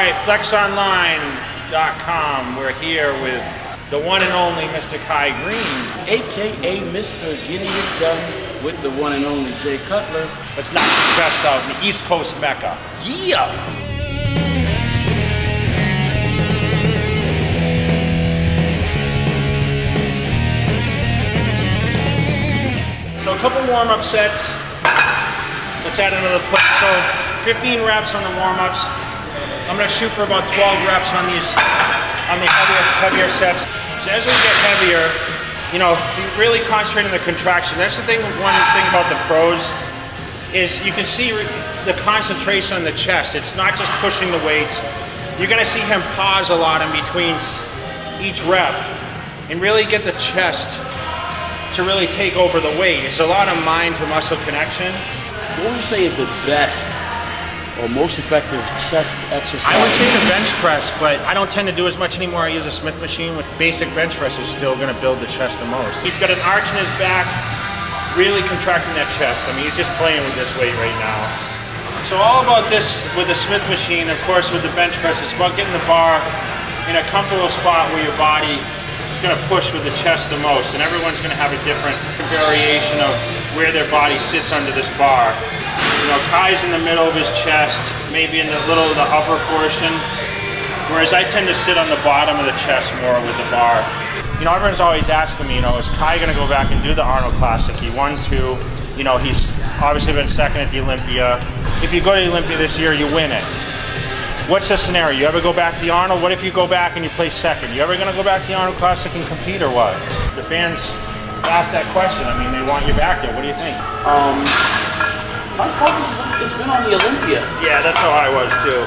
right, flexonline.com. We're here with the one and only Mr. Kai Greene. AKA Mr. Getting It Done with the one and only Jay Cutler. Let's knock the chest out in the East Coast Mecca. Yeah! So a couple warm-up sets. Let's add another plate. So 15 reps on the warm-ups. I'm gonna shoot for about 12 reps on these, on the heavier sets. So as we get heavier, you know, you really concentrate on the contraction. That's the thing, one thing about the pros is you can see the concentration on the chest. It's not just pushing the weights. You're gonna see him pause a lot in between each rep and really get the chest to really take over the weight. It's a lot of mind to muscle connection. What would you say is the best or most effective chest exercise? I would say the bench press, but I don't tend to do as much anymore. I use a Smith machine. With basic bench press is still gonna build the chest the most. He's got an arch in his back, really contracting that chest. I mean, he's just playing with this weight right now. So all about this with the Smith machine, of course, with the bench press, it's about getting the bar in a comfortable spot where your body is gonna push with the chest the most. And everyone's gonna have a different variation of where their body sits under this bar. You know, Kai's in the middle of his chest, maybe in the little of the upper portion, whereas I tend to sit on the bottom of the chest more with the bar. You know, everyone's always asking me, you know, is Kai gonna go back and do the Arnold Classic? He won 2, you know, he's obviously been second at the Olympia. If you go to the Olympia this year, you win it. What's the scenario? You ever go back to the Arnold? What if you go back and you place second? You ever gonna go back to the Arnold Classic and compete or what? The fans ask that question. I mean, they want you back there. What do you think? My focus has been on the Olympia. Yeah, that's how I was too.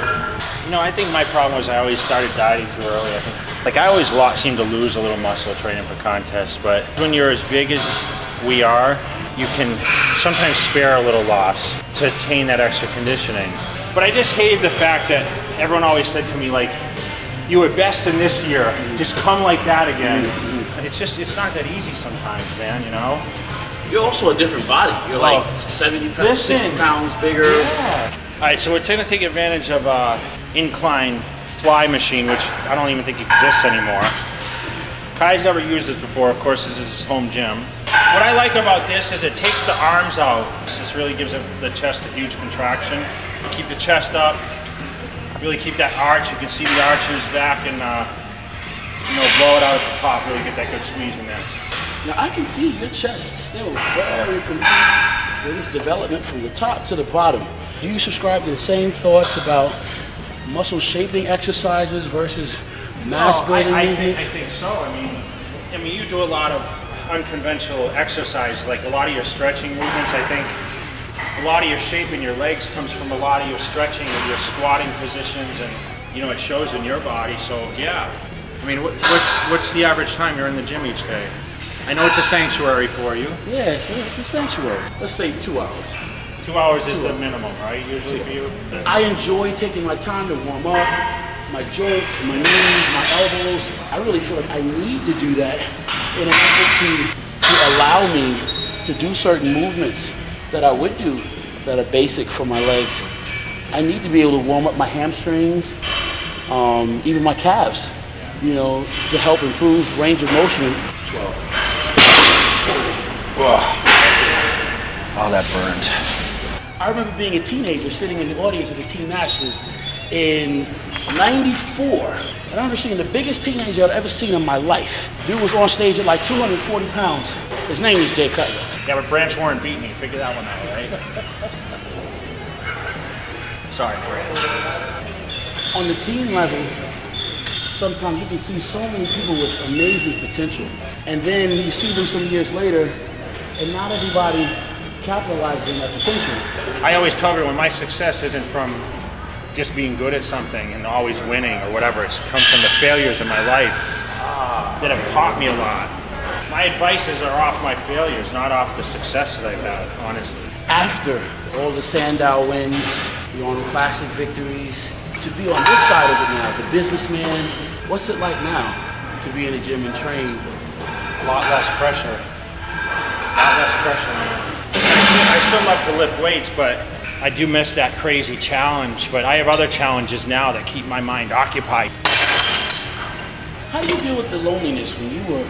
You know, I think my problem was I always started dieting too early. I think, like, I always seem to lose a little muscle training for contests, but when you're as big as we are, you can sometimes spare a little loss to attain that extra conditioning. But I just hated the fact that everyone always said to me, like, you were best in this year, just come like that again. It's just, it's not that easy sometimes, man, you know? You're also a different body. You're like 70 pounds, 60 pounds bigger. Yeah. All right, so we're going to take advantage of incline fly machine, which I don't even think exists anymore. Kai's never used this before. Of course, this is his home gym. What I like about this is it takes the arms out. This really gives the chest a huge contraction. You keep the chest up, really keep that arch. You can see the arch in his back and you know, blow it out at the top, really get that good squeeze in there. Now I can see your chest still very complete with this development from the top to the bottom. Do you subscribe to the same thoughts about muscle shaping exercises versus mass building movements? I think so. I mean, you do a lot of unconventional exercise, like a lot of your stretching movements. I think a lot of your shape in your legs comes from a lot of your stretching and your squatting positions, and you know, it shows in your body. So yeah, I mean, what's the average time you're in the gym each day? I know it's a sanctuary for you. Yeah, it's a sanctuary. Let's say 2 hours. 2 hours is the minimum, right? Usually for you? I enjoy taking my time to warm up, my joints, my knees, my elbows. I really feel like I need to do that in an effort to allow me to do certain movements that I would do that are basic for my legs. I need to be able to warm up my hamstrings, even my calves, you know, to help improve range of motion. 12. Oh, that burned. I remember being a teenager sitting in the audience at the Teen Masters in '94. And I remember seeing the biggest teenager I'd ever seen in my life. Dude was on stage at like 240 pounds. His name is Jay Cutler. Yeah, but Branch Warren beat me. Figure that one out, right? Sorry, Branch. On the teen level, sometimes you can see so many people with amazing potential. And then you see them some years later, and not everybody capitalizes on that potential. I always tell everyone my success isn't from just being good at something and always winning or whatever. It's come from the failures in my life that have taught me a lot. My advices are off my failures, not off the success that I've had, honestly. After all the Sandow wins, the Arnold Classic victories, to be on this side of it now, the businessman, what's it like now to be in a gym and train? A lot less pressure. A lot less pressure, man. I still love to lift weights, but I do miss that crazy challenge, but I have other challenges now that keep my mind occupied. How do you deal with the loneliness when you were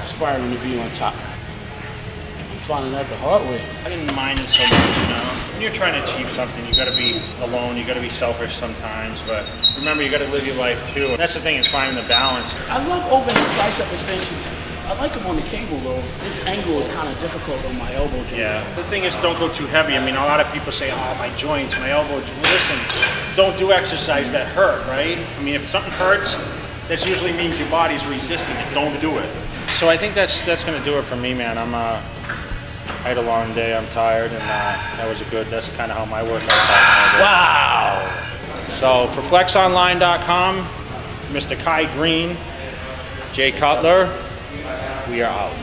aspiring to be on top? I'm finding that the hard way. I didn't mind it so much, you know. When you're trying to achieve something, you gotta be alone, you gotta be selfish sometimes, but remember, you gotta live your life too. And that's the thing, is finding the balance. I love overhead tricep extensions. I like them on the cable though. This angle is kind of difficult on my elbow joint. Yeah. The thing is, don't go too heavy. I mean, a lot of people say, oh, my joints, my elbow. Listen, don't do exercise that hurt, right? I mean, if something hurts, this usually means your body's resisting it. Don't do it. So I think that's gonna do it for me, man. I had a long day. I'm tired, and that's kind of how my workout started. Wow. So for flexonline.com, Mr. Kai Greene, Jay Cutler, we are out.